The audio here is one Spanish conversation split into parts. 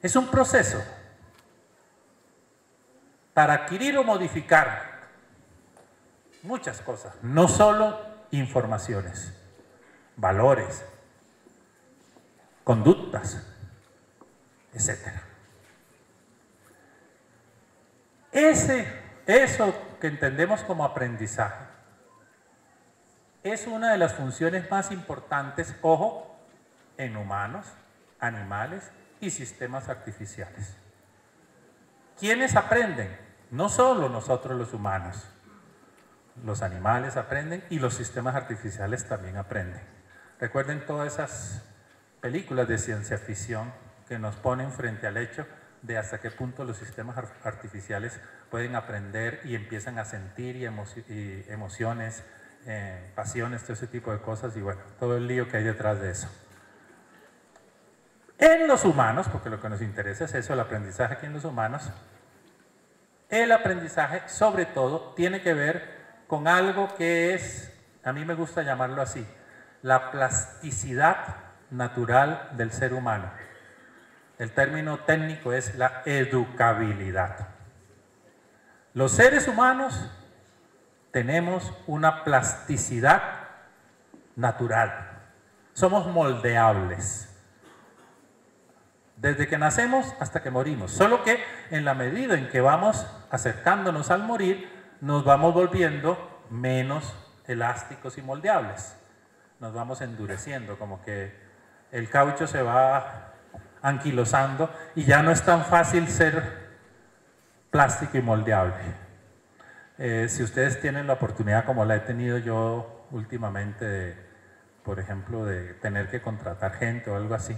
Es un proceso para adquirir o modificar muchas cosas, no solo informaciones, valores, conductas, etc. Eso que entendemos como aprendizaje es una de las funciones más importantes, ojo, en humanos, animales y sistemas artificiales. ¿Quiénes aprenden? No solo nosotros los humanos, los animales aprenden y los sistemas artificiales también aprenden. Recuerden todas esas películas de ciencia ficción que nos ponen frente al hecho de hasta qué punto los sistemas artificiales pueden aprender y empiezan a sentir y emociones, pasiones, todo ese tipo de cosas y bueno, todo el lío que hay detrás de eso. En los humanos, porque lo que nos interesa es eso, el aprendizaje aquí en los humanos, el aprendizaje sobre todo tiene que ver con algo que es, a mí me gusta llamarlo así, la plasticidad natural del ser humano. El término técnico es la educabilidad. Los seres humanos tenemos una plasticidad natural. Somos moldeables. Desde que nacemos hasta que morimos. Solo que en la medida en que vamos acercándonos al morir, nos vamos volviendo menos elásticos y moldeables. Nos vamos endureciendo, como que el caucho se va anquilosando y ya no es tan fácil ser plástico y moldeable. Si ustedes tienen la oportunidad, como la he tenido yo últimamente, por ejemplo, de tener que contratar gente o algo así,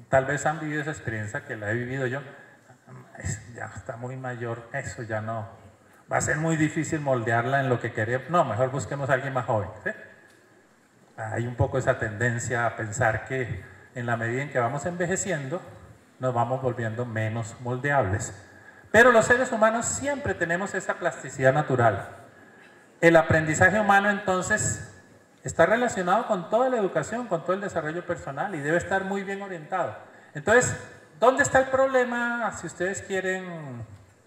tal vez han vivido esa experiencia que la he vivido yo. Ya está muy mayor, eso ya no, va a ser muy difícil moldearla en lo que queremos. No, mejor busquemos a alguien más joven, ¿sí? Hay un poco esa tendencia a pensar que en la medida en que vamos envejeciendo, nos vamos volviendo menos moldeables. Pero los seres humanos siempre tenemos esa plasticidad natural. El aprendizaje humano, entonces, está relacionado con toda la educación, con todo el desarrollo personal y debe estar muy bien orientado. Entonces, ¿dónde está el problema, si ustedes quieren,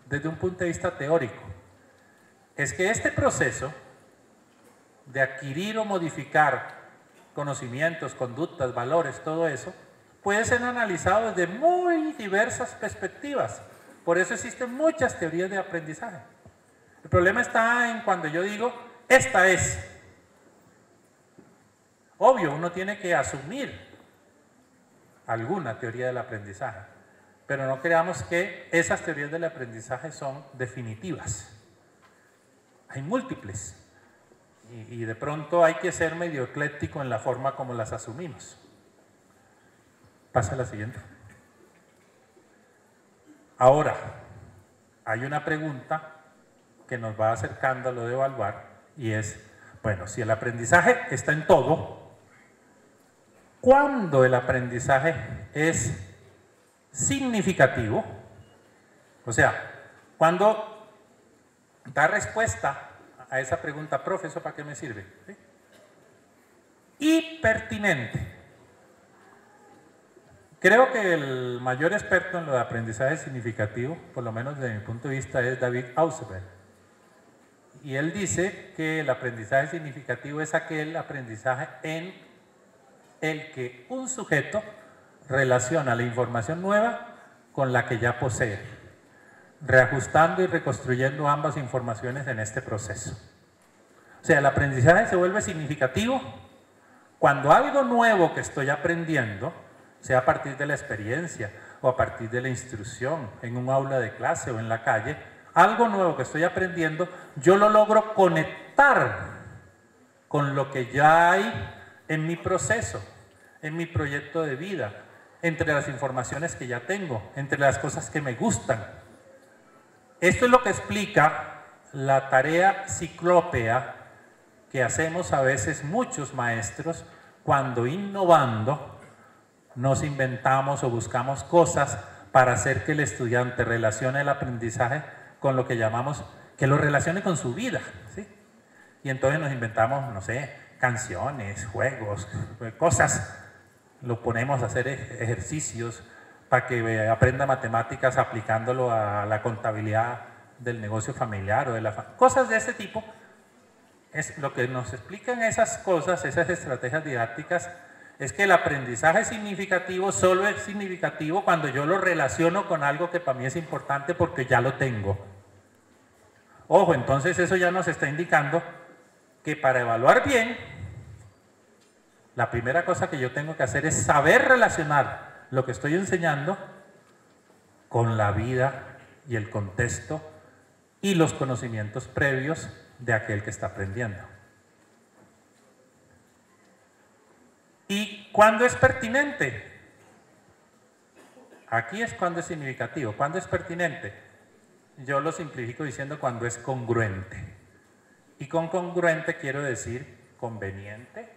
desde un punto de vista teórico? Es que este proceso de adquirir o modificar conocimientos, conductas, valores, todo eso, puede ser analizado desde muy diversas perspectivas. Por eso existen muchas teorías de aprendizaje. El problema está en cuando yo digo, esta es. Obvio, uno tiene que asumir alguna teoría del aprendizaje, pero no creamos que esas teorías del aprendizaje son definitivas. Hay múltiples. Y de pronto hay que ser medio ecléctico en la forma como las asumimos. Pasa a la siguiente. Ahora, hay una pregunta que nos va acercando a lo de evaluar y es, bueno, si el aprendizaje está en todo, ¿cuándo el aprendizaje es significativo? O sea, cuando da respuesta a esa pregunta, profe, ¿eso para qué me sirve? ¿Sí? Y pertinente. Creo que el mayor experto en lo de aprendizaje significativo, por lo menos desde mi punto de vista, es David Ausubel. Y él dice que el aprendizaje significativo es aquel aprendizaje en el que un sujeto relaciona la información nueva con la que ya posee, reajustando y reconstruyendo ambas informaciones en este proceso. O sea, el aprendizaje se vuelve significativo cuando algo nuevo que estoy aprendiendo, sea a partir de la experiencia o a partir de la instrucción en un aula de clase o en la calle, algo nuevo que estoy aprendiendo, yo lo logro conectar con lo que ya hay en mi proceso, en mi proyecto de vida, entre las informaciones que ya tengo, entre las cosas que me gustan. Esto es lo que explica la tarea ciclópea que hacemos a veces muchos maestros cuando innovando nos inventamos o buscamos cosas para hacer que el estudiante relacione el aprendizaje con lo que llamamos, que lo relacione con su vida, ¿sí? Y entonces nos inventamos, no sé, canciones, juegos, cosas, lo ponemos a hacer ejercicios para que aprenda matemáticas aplicándolo a la contabilidad del negocio familiar o de cosas de ese tipo. Es lo que nos explican esas cosas, esas estrategias didácticas, es que el aprendizaje significativo solo es significativo cuando yo lo relaciono con algo que para mí es importante porque ya lo tengo. Ojo, entonces eso ya nos está indicando que para evaluar bien, la primera cosa que yo tengo que hacer es saber relacionar lo que estoy enseñando con la vida y el contexto y los conocimientos previos de aquel que está aprendiendo. ¿Y cuándo es pertinente? Aquí es cuando es significativo. ¿Cuándo es pertinente? Yo lo simplifico diciendo cuando es congruente. Y con congruente quiero decir conveniente,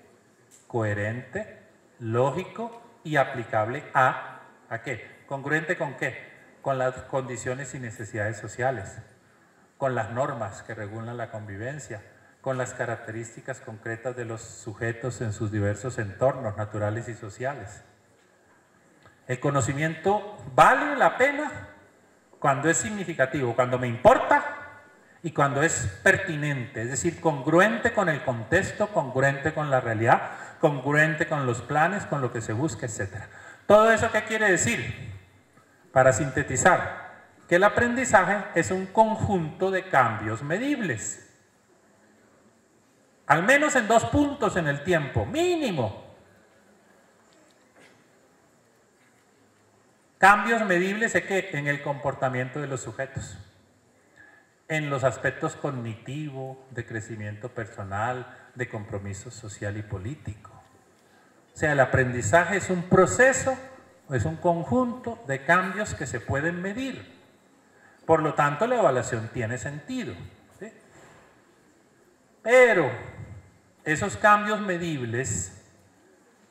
coherente, lógico y aplicable ¿a qué? ¿Congruente con qué? Con las condiciones y necesidades sociales, con las normas que regulan la convivencia, con las características concretas de los sujetos en sus diversos entornos naturales y sociales. El conocimiento vale la pena cuando es significativo, cuando me importa y cuando es pertinente, es decir, congruente con el contexto, congruente con la realidad, congruente con los planes, con lo que se busca, etc. ¿Todo eso qué quiere decir? Para sintetizar, que el aprendizaje es un conjunto de cambios medibles. Al menos en 2 puntos en el tiempo, mínimo. Cambios medibles en el comportamiento de los sujetos, en los aspectos cognitivo, de crecimiento personal, de compromiso social y político. O sea, el aprendizaje es un proceso, es un conjunto de cambios que se pueden medir. Por lo tanto, la evaluación tiene sentido, ¿sí? Pero esos cambios medibles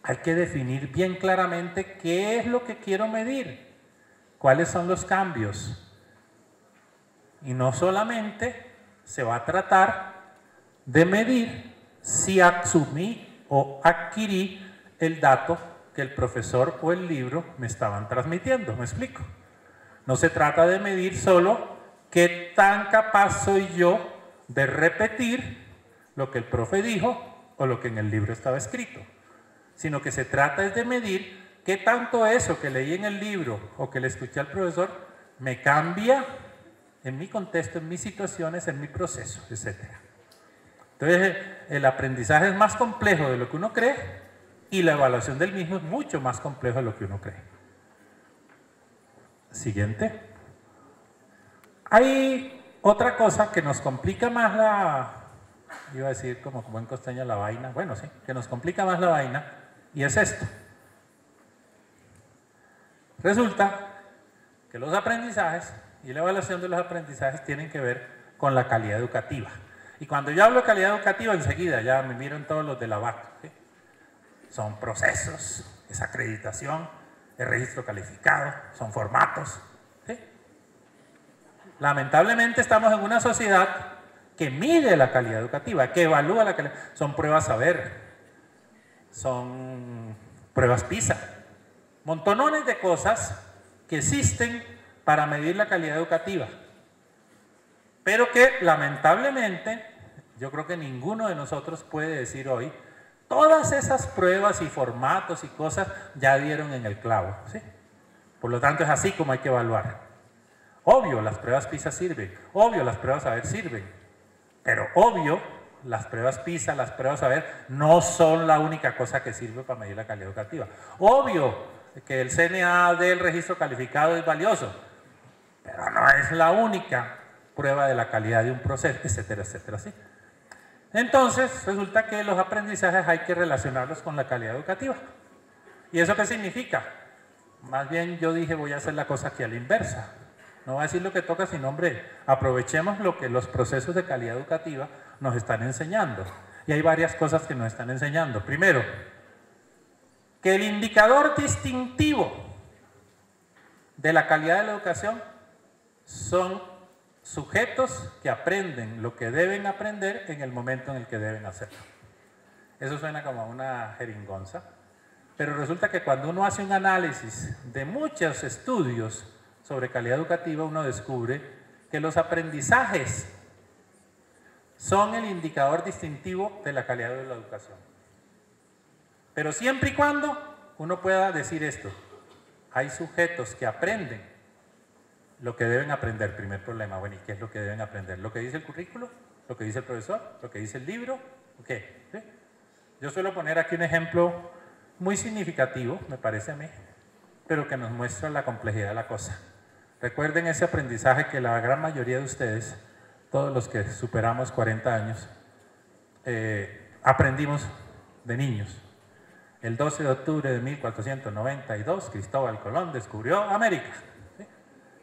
hay que definir bien claramente qué es lo que quiero medir, cuáles son los cambios. Y no solamente se va a tratar de medir si asumí o adquirí el dato que el profesor o el libro me estaban transmitiendo. ¿Me explico? No se trata de medir solo qué tan capaz soy yo de repetir lo que el profe dijo o lo que en el libro estaba escrito, sino que se trata es de medir qué tanto eso que leí en el libro o que le escuché al profesor me cambia en mi contexto, en mis situaciones, en mi proceso, etc. Entonces, el aprendizaje es más complejo de lo que uno cree y la evaluación del mismo es mucho más complejo de lo que uno cree. Siguiente. Hay otra cosa que nos complica más iba a decir como buen costeño la vaina, bueno sí, que nos complica más la vaina, y es esto. Resulta que los aprendizajes y la evaluación de los aprendizajes tienen que ver con la calidad educativa. Y cuando yo hablo de calidad educativa, enseguida ya me miran todos los de la VAC, ¿sí? Son procesos, es acreditación, es registro calificado, son formatos, ¿sí? Lamentablemente estamos en una sociedad que mide la calidad educativa, que evalúa la calidad. Son pruebas saber, son pruebas PISA, montones de cosas que existen para medir la calidad educativa, pero que lamentablemente yo creo que ninguno de nosotros puede decir hoy, todas esas pruebas y formatos y cosas ya dieron en el clavo, ¿sí? Por lo tanto es así como hay que evaluar. Obvio, las pruebas PISA sirven, obvio, las pruebas saber sirven, pero obvio, las pruebas PISA, las pruebas saber no son la única cosa que sirve para medir la calidad educativa. Obvio que el CNA del registro calificado es valioso, pero no es la única prueba de la calidad de un proceso, etcétera, etcétera, ¿sí? Entonces, resulta que los aprendizajes hay que relacionarlos con la calidad educativa. ¿Y eso qué significa? Más bien yo dije, voy a hacer la cosa aquí a la inversa. No voy a decir lo que toca, sino, hombre, aprovechemos lo que los procesos de calidad educativa nos están enseñando. Y hay varias cosas que nos están enseñando. Primero, que el indicador distintivo de la calidad de la educación son sujetos que aprenden lo que deben aprender en el momento en el que deben hacerlo. Eso suena como una jeringonza, Pero resulta que cuando uno hace un análisis de muchos estudios sobre calidad educativa, uno descubre que los aprendizajes son el indicador distintivo de la calidad de la educación. Pero siempre y cuando uno pueda decir esto, hay sujetos que aprenden lo que deben aprender, primer problema. Bueno, ¿y qué es lo que deben aprender? ¿Lo que dice el currículo? ¿Lo que dice el profesor? ¿Lo que dice el libro? ¿Qué? ¿Sí? Yo suelo poner aquí un ejemplo muy significativo, me parece a mí, pero que nos muestra la complejidad de la cosa. Recuerden ese aprendizaje que la gran mayoría de ustedes, todos los que superamos 40 años, aprendimos de niños. El 12 de octubre de 1492, Cristóbal Colón descubrió América. ¿Sí?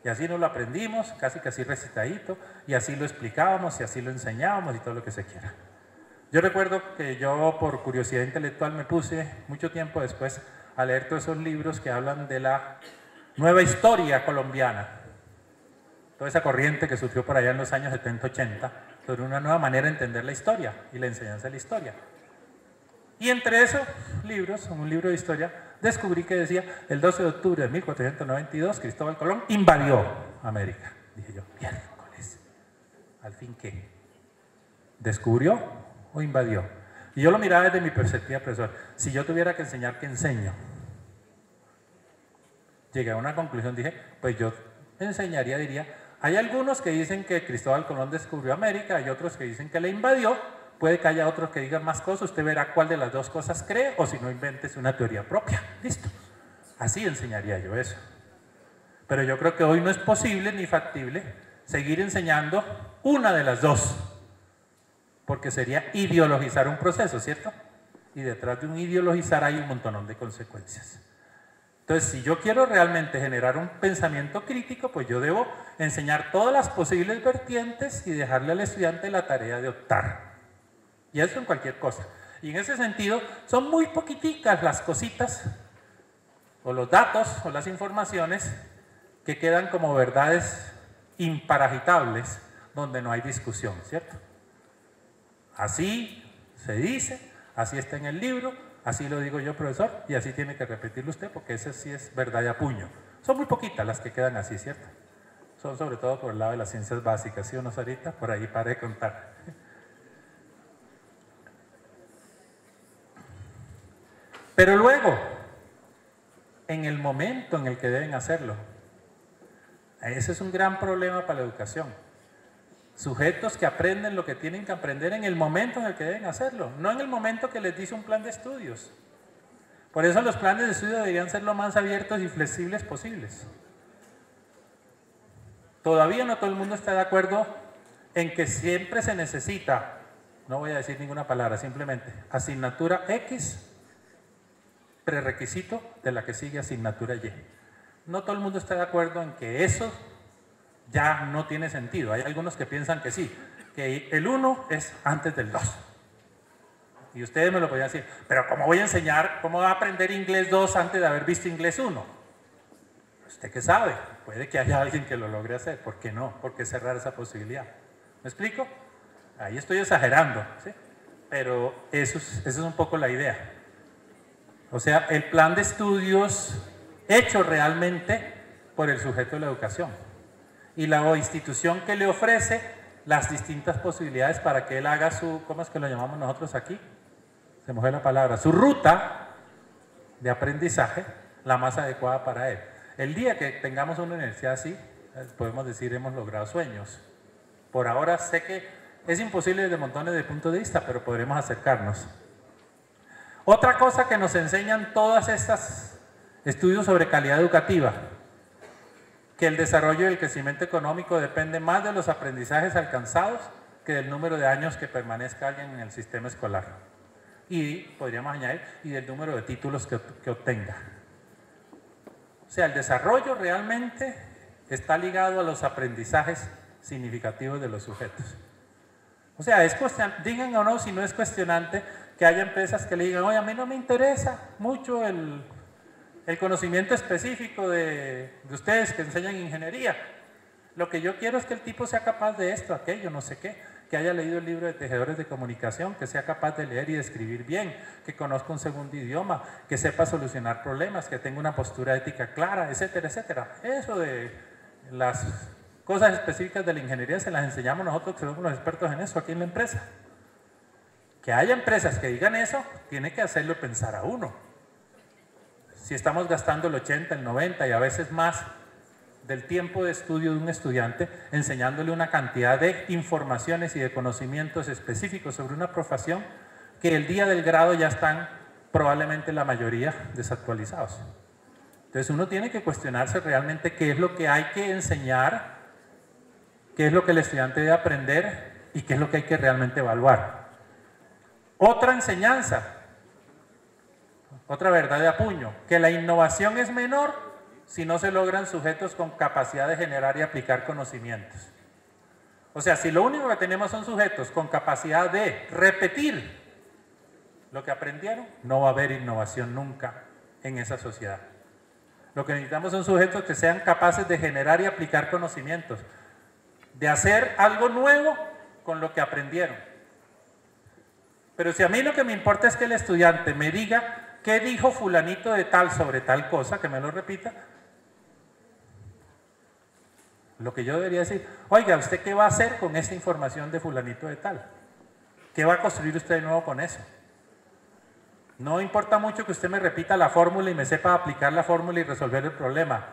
Y así nos lo aprendimos, casi que así recitadito, y así lo explicábamos, y así lo enseñábamos, y todo lo que se quiera. Yo recuerdo que yo, por curiosidad intelectual, me puse mucho tiempo después a leer todos esos libros que hablan de la nueva historia colombiana. Toda esa corriente que surgió por allá en los años 70-80, sobre una nueva manera de entender la historia y la enseñanza de la historia. Y entre esos libros, un libro de historia, descubrí que decía, el 12 de octubre de 1492, Cristóbal Colón invadió América. Dije yo, miércoles, ¿al fin qué? ¿Descubrió o invadió? Y yo lo miraba desde mi perspectiva, profesor. Si yo tuviera que enseñar, ¿qué enseño? Llegué a una conclusión, dije, pues yo enseñaría, diría, hay algunos que dicen que Cristóbal Colón descubrió América, hay otros que dicen que la invadió, puede que haya otros que digan más cosas, usted verá cuál de las dos cosas cree, o si no, inventes una teoría propia. Listo. Así enseñaría yo eso. Pero yo creo que hoy no es posible ni factible seguir enseñando una de las dos, porque sería ideologizar un proceso, ¿cierto? Y detrás de un ideologizar hay un montón de consecuencias. Entonces, si yo quiero realmente generar un pensamiento crítico, pues yo debo enseñar todas las posibles vertientes y dejarle al estudiante la tarea de optar. Y eso en cualquier cosa. Y en ese sentido, son muy poquiticas las cositas, o los datos, o las informaciones, que quedan como verdades imparagitables, donde no hay discusión, ¿cierto? Así se dice, así está en el libro, así lo digo yo, profesor, y así tiene que repetirlo usted, porque eso sí es verdad y a puño. Son muy poquitas las que quedan así, ¿cierto? Son sobre todo por el lado de las ciencias básicas, ¿sí o no, Sarita? Por ahí para de contar. Pero luego, en el momento en el que deben hacerlo, ese es un gran problema para la educación. Sujetos que aprenden lo que tienen que aprender en el momento en el que deben hacerlo, no en el momento que les dice un plan de estudios. Por eso los planes de estudio deberían ser lo más abiertos y flexibles posibles. Todavía no todo el mundo está de acuerdo en que siempre se necesita, no voy a decir ninguna palabra, simplemente asignatura X, prerequisito de la que sigue asignatura Y. No todo el mundo está de acuerdo en que eso ya no tiene sentido. Hay algunos que piensan que sí, que el 1 es antes del 2. Y ustedes me lo podrían decir, pero ¿cómo voy a enseñar, cómo va a aprender inglés 2 antes de haber visto inglés 1? ¿Usted qué sabe? Puede que haya alguien que lo logre hacer. ¿Por qué no? ¿Por qué cerrar esa posibilidad? ¿Me explico? Ahí estoy exagerando, ¿sí? Pero eso es un poco la idea. O sea, el plan de estudios hecho realmente por el sujeto de la educación. Y la institución que le ofrece las distintas posibilidades para que él haga su, ¿cómo es que lo llamamos nosotros aquí? Se me fue la palabra, su ruta de aprendizaje, la más adecuada para él. El día que tengamos una universidad así, podemos decir hemos logrado sueños. Por ahora sé que es imposible desde montones de puntos de vista, pero podremos acercarnos. Otra cosa que nos enseñan todas estas estudios sobre calidad educativa, que el desarrollo y el crecimiento económico depende más de los aprendizajes alcanzados que del número de años que permanezca alguien en el sistema escolar. Y podríamos añadir, y del número de títulos que obtenga. O sea, el desarrollo realmente está ligado a los aprendizajes significativos de los sujetos. O sea, digan o no, si no es cuestionante que haya empresas que le digan, oye, a mí no me interesa mucho el conocimiento específico de ustedes que enseñan ingeniería. Lo que yo quiero es que el tipo sea capaz de esto, aquello, no sé qué. que haya leído el libro de Tejedores de Comunicación, que sea capaz de leer y de escribir bien, que conozca un segundo idioma, que sepa solucionar problemas, que tenga una postura ética clara, etcétera, etcétera. Eso de las cosas específicas de la ingeniería se las enseñamos nosotros, que somos los expertos en eso aquí en la empresa. Que haya empresas que digan eso, tiene que hacerlo pensar a uno. Si estamos gastando el 80, el 90 y a veces más del tiempo de estudio de un estudiante, enseñándole una cantidad de informaciones y de conocimientos específicos sobre una profesión que el día del grado ya están probablemente la mayoría desactualizados. Entonces uno tiene que cuestionarse realmente qué es lo que hay que enseñar, qué es lo que el estudiante debe aprender y qué es lo que hay que realmente evaluar. Otra enseñanza, otra verdad de apuño, que la innovación es menor si no se logran sujetos con capacidad de generar y aplicar conocimientos. O sea, si lo único que tenemos son sujetos con capacidad de repetir lo que aprendieron, no va a haber innovación nunca en esa sociedad. Lo que necesitamos son sujetos que sean capaces de generar y aplicar conocimientos, de hacer algo nuevo con lo que aprendieron. Pero si a mí lo que me importa es que el estudiante me diga qué dijo fulanito de tal sobre tal cosa, que me lo repita, lo que yo debería decir, oiga, ¿usted qué va a hacer con esa información de fulanito de tal? ¿Qué va a construir usted de nuevo con eso? No importa mucho que usted me repita la fórmula y me sepa aplicar la fórmula y resolver el problema.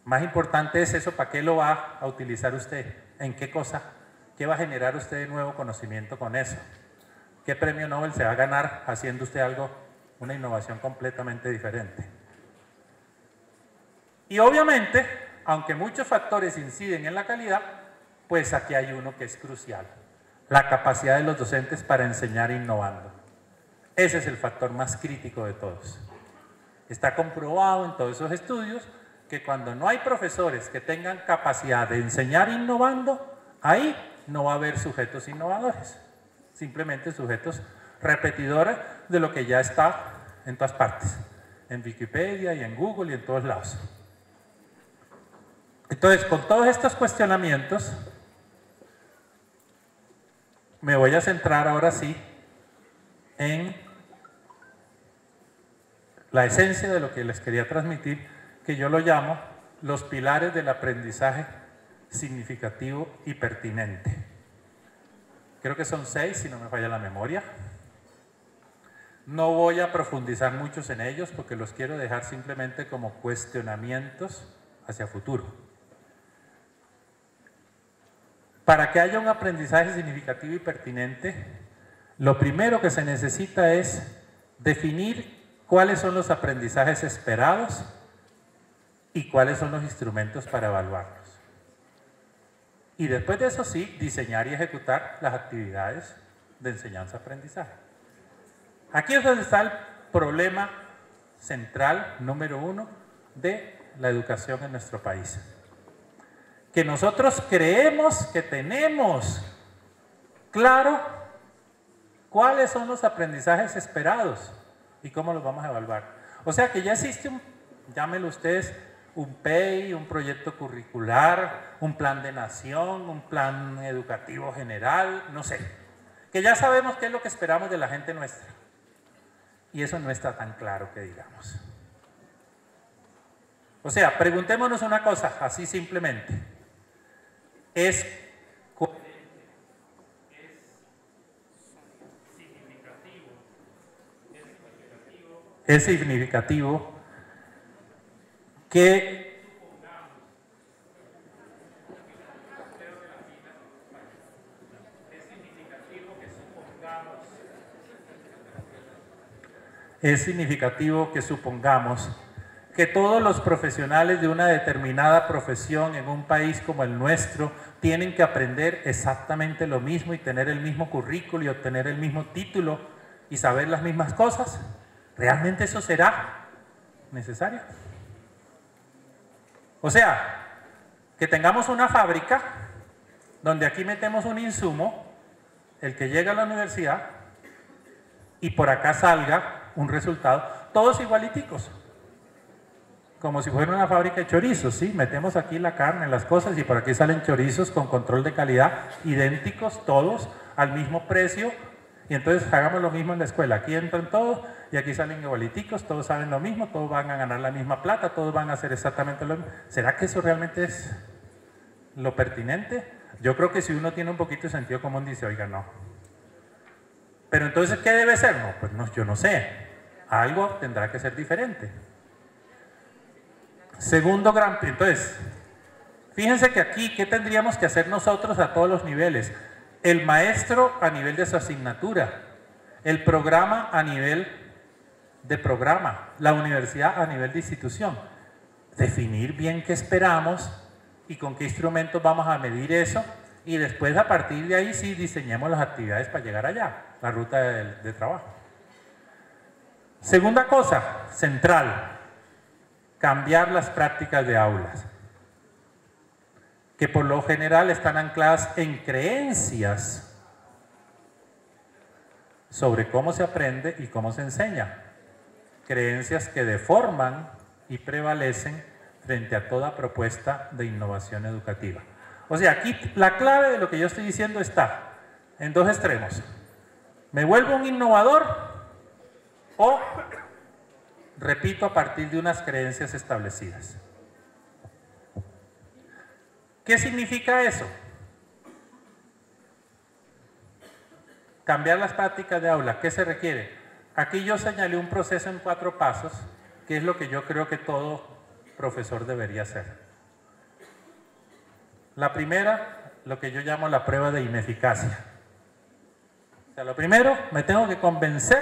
Más importante es eso, ¿para qué lo va a utilizar usted? ¿En qué cosa? ¿Qué va a generar usted de nuevo conocimiento con eso? ¿Qué premio Nobel se va a ganar haciendo usted algo, una innovación completamente diferente? Y obviamente, aunque muchos factores inciden en la calidad, pues aquí hay uno que es crucial: la capacidad de los docentes para enseñar innovando. Ese es el factor más crítico de todos. Está comprobado en todos esos estudios que cuando no hay profesores que tengan capacidad de enseñar innovando, ahí no va a haber sujetos innovadores, simplemente sujetos repetidores de lo que ya está en todas partes, en Wikipedia y en Google y en todos lados. Entonces, con todos estos cuestionamientos, me voy a centrar ahora sí en la esencia de lo que les quería transmitir, que yo lo llamo los pilares del aprendizaje significativo y pertinente. Creo que son 6, si no me falla la memoria. No voy a profundizar muchos en ellos porque los quiero dejar simplemente como cuestionamientos hacia futuro. Para que haya un aprendizaje significativo y pertinente, lo primero que se necesita es definir cuáles son los aprendizajes esperados y cuáles son los instrumentos para evaluarlos. Y después de eso sí, diseñar y ejecutar las actividades de enseñanza-aprendizaje. Aquí es donde está el problema central, número 1, de la educación en nuestro país. Que nosotros creemos que tenemos claro cuáles son los aprendizajes esperados y cómo los vamos a evaluar. O sea que ya existe llámenlo ustedes, un PEI, un proyecto curricular, un plan de nación, un plan educativo general, no sé. Que ya sabemos qué es lo que esperamos de la gente nuestra. Y eso no está tan claro que digamos. O sea, preguntémonos una cosa, así simplemente. ¿Es significativo que supongamos que todos los profesionales de una determinada profesión en un país como el nuestro tienen que aprender exactamente lo mismo y tener el mismo currículo y obtener el mismo título y saber las mismas cosas? ¿Realmente eso será necesario? O sea, que tengamos una fábrica donde aquí metemos un insumo, el que llega a la universidad, y por acá salga un resultado, todos igualiticos. como si fuera una fábrica de chorizos, ¿sí? Metemos aquí la carne, las cosas, y por aquí salen chorizos con control de calidad, idénticos todos, al mismo precio, y entonces hagamos lo mismo en la escuela. Aquí entran todos y aquí salen igualiticos, todos saben lo mismo, todos van a ganar la misma plata, todos van a hacer exactamente lo mismo. ¿Será que eso realmente es lo pertinente? Yo creo que si uno tiene un poquito de sentido común dice, oiga, no. Pero entonces, ¿qué debe ser? No, pues no, yo no sé. Algo tendrá que ser diferente. Segundo gran... Entonces, fíjense que aquí, ¿qué tendríamos que hacer nosotros a todos los niveles? El maestro a nivel de su asignatura, el programa a nivel de programa, la universidad a nivel de institución. Definir bien qué esperamos y con qué instrumentos vamos a medir eso, y después a partir de ahí sí diseñemos las actividades para llegar allá, la ruta de trabajo. Segunda cosa, central, cambiar las prácticas de aulas, que por lo general están ancladas en creencias sobre cómo se aprende y cómo se enseña. Creencias que deforman y prevalecen frente a toda propuesta de innovación educativa. O sea, aquí la clave de lo que yo estoy diciendo está en dos extremos. ¿Me vuelvo un innovador o repito a partir de unas creencias establecidas? ¿Qué significa eso? Cambiar las prácticas de aula. ¿Qué se requiere? Aquí yo señalé un proceso en 4 pasos, que es lo que yo creo que todo profesor debería hacer. La primera, lo que yo llamo la prueba de ineficacia. O sea, lo primero, me tengo que convencer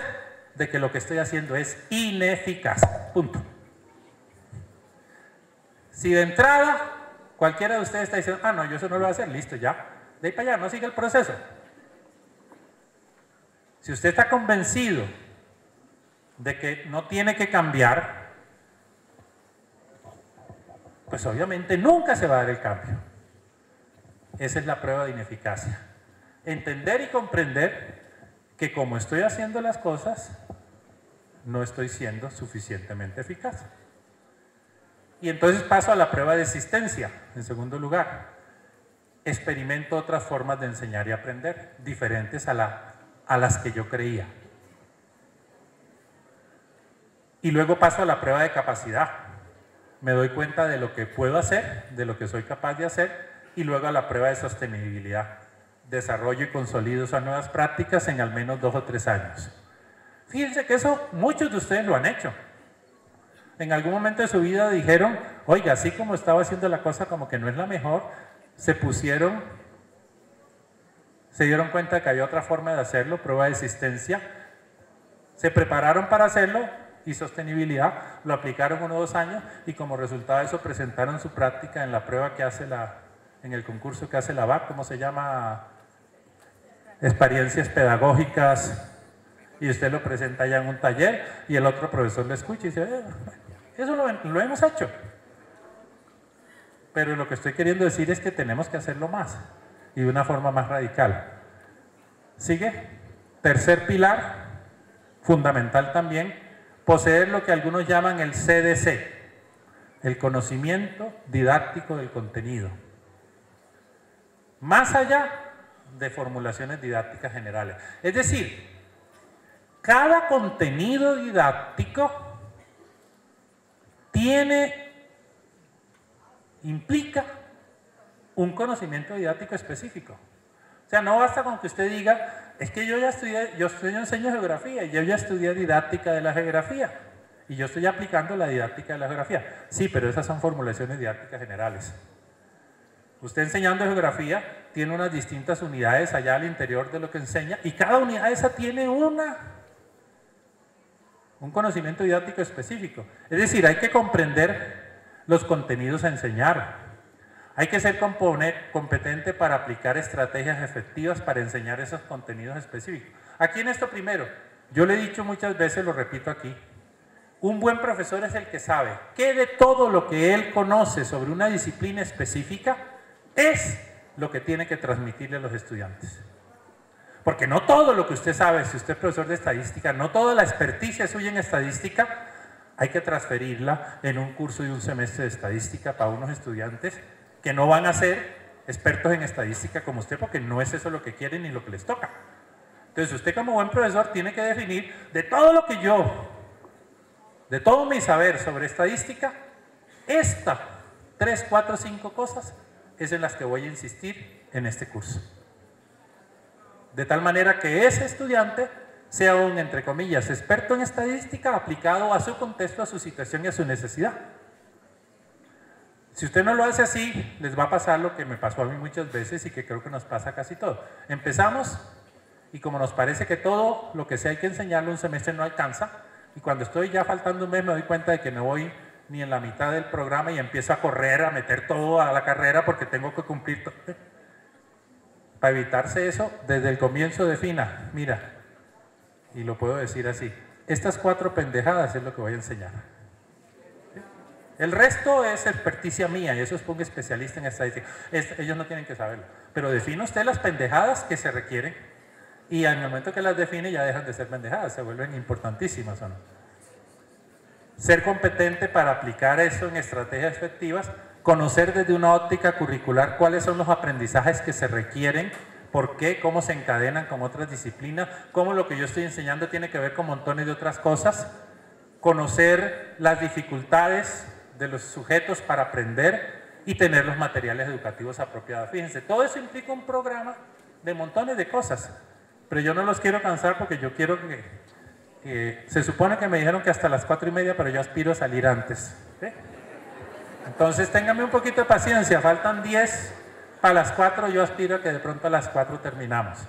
de que lo que estoy haciendo es ineficaz. Punto. Si de entrada cualquiera de ustedes está diciendo, ah, no, yo eso no lo voy a hacer, listo, ya. De ahí para allá, no sigue el proceso. Si usted está convencido de que no tiene que cambiar, pues obviamente nunca se va a dar el cambio. Esa es la prueba de ineficacia. Entender y comprender que como estoy haciendo las cosas, no estoy siendo suficientemente eficaz. Y entonces paso a la prueba de existencia, en segundo lugar. Experimento otras formas de enseñar y aprender, diferentes a las que yo creía. Y luego paso a la prueba de capacidad. Me doy cuenta de lo que puedo hacer, de lo que soy capaz de hacer, y luego a la prueba de sostenibilidad. Desarrollo y consolido esas nuevas prácticas en al menos 2 o 3 años. Fíjense que eso muchos de ustedes lo han hecho. En algún momento de su vida dijeron, oiga, así como estaba haciendo la cosa como que no es la mejor, se dieron cuenta de que había otra forma de hacerlo, prueba de existencia, se prepararon para hacerlo y sostenibilidad, lo aplicaron 1 o 2 años y como resultado de eso presentaron su práctica en la prueba que hace en el concurso que hace la BAC, ¿cómo se llama? Experiencias pedagógicas, y usted lo presenta ya en un taller y el otro profesor lo escucha y dice, eso lo hemos hecho. Pero lo que estoy queriendo decir es que tenemos que hacerlo más y de una forma más radical. ¿Sigue? Tercer pilar, fundamental también, poseer lo que algunos llaman el CDC, el conocimiento didáctico del contenido. Más allá de formulaciones didácticas generales. Es decir, cada contenido didáctico implica un conocimiento didáctico específico. O sea, no basta con que usted diga, es que yo enseño geografía y yo ya estudié didáctica de la geografía y yo estoy aplicando la didáctica de la geografía. Sí, pero esas son formulaciones didácticas generales. Usted enseñando geografía tiene unas distintas unidades allá al interior de lo que enseña y cada unidad esa tiene un conocimiento didáctico específico. Es decir, hay que comprender los contenidos a enseñar. Hay que ser competente para aplicar estrategias efectivas para enseñar esos contenidos específicos. Aquí en esto primero, yo le he dicho muchas veces, lo repito aquí, un buen profesor es el que sabe que de todo lo que él conoce sobre una disciplina específica es lo que tiene que transmitirle a los estudiantes. Porque no todo lo que usted sabe, si usted es profesor de estadística, no toda la experticia suya en estadística hay que transferirla en un curso de un semestre de estadística para unos estudiantes que no van a ser expertos en estadística como usted, porque no es eso lo que quieren ni lo que les toca. Entonces usted como buen profesor tiene que definir de todo lo que de todo mi saber sobre estadística, esta 3, 4, 5 cosas es en las que voy a insistir en este curso. De tal manera que ese estudiante sea un, entre comillas, experto en estadística aplicado a su contexto, a su situación y a su necesidad. Si usted no lo hace así, les va a pasar lo que me pasó a mí muchas veces y que creo que nos pasa casi todo. Empezamos y como nos parece que todo lo que sea hay que enseñarlo un semestre no alcanza, y cuando estoy ya faltando un mes me doy cuenta de que no voy ni en la mitad del programa y empiezo a correr, a meter todo a la carrera porque tengo que cumplir todo. Para evitarse eso, desde el comienzo defina, mira, y lo puedo decir así, estas 4 pendejadas es lo que voy a enseñar. El resto es experticia mía y eso es un especialista en estadística. Ellos no tienen que saberlo. Pero define usted las pendejadas que se requieren y al momento que las define ya dejan de ser pendejadas, se vuelven importantísimas, ¿o no? Ser competente para aplicar eso en estrategias efectivas, conocer desde una óptica curricular cuáles son los aprendizajes que se requieren, por qué, cómo se encadenan con otras disciplinas, cómo lo que yo estoy enseñando tiene que ver con montones de otras cosas, conocer las dificultades de los sujetos para aprender y tener los materiales educativos apropiados. Fíjense, todo eso implica un programa de montones de cosas, pero yo no los quiero cansar porque yo quiero que se supone que me dijeron que hasta las 4:30, pero yo aspiro a salir antes. ¿Sí? Entonces ténganme un poquito de paciencia, faltan 10 a las 4, yo aspiro a que de pronto a las 4 terminamos.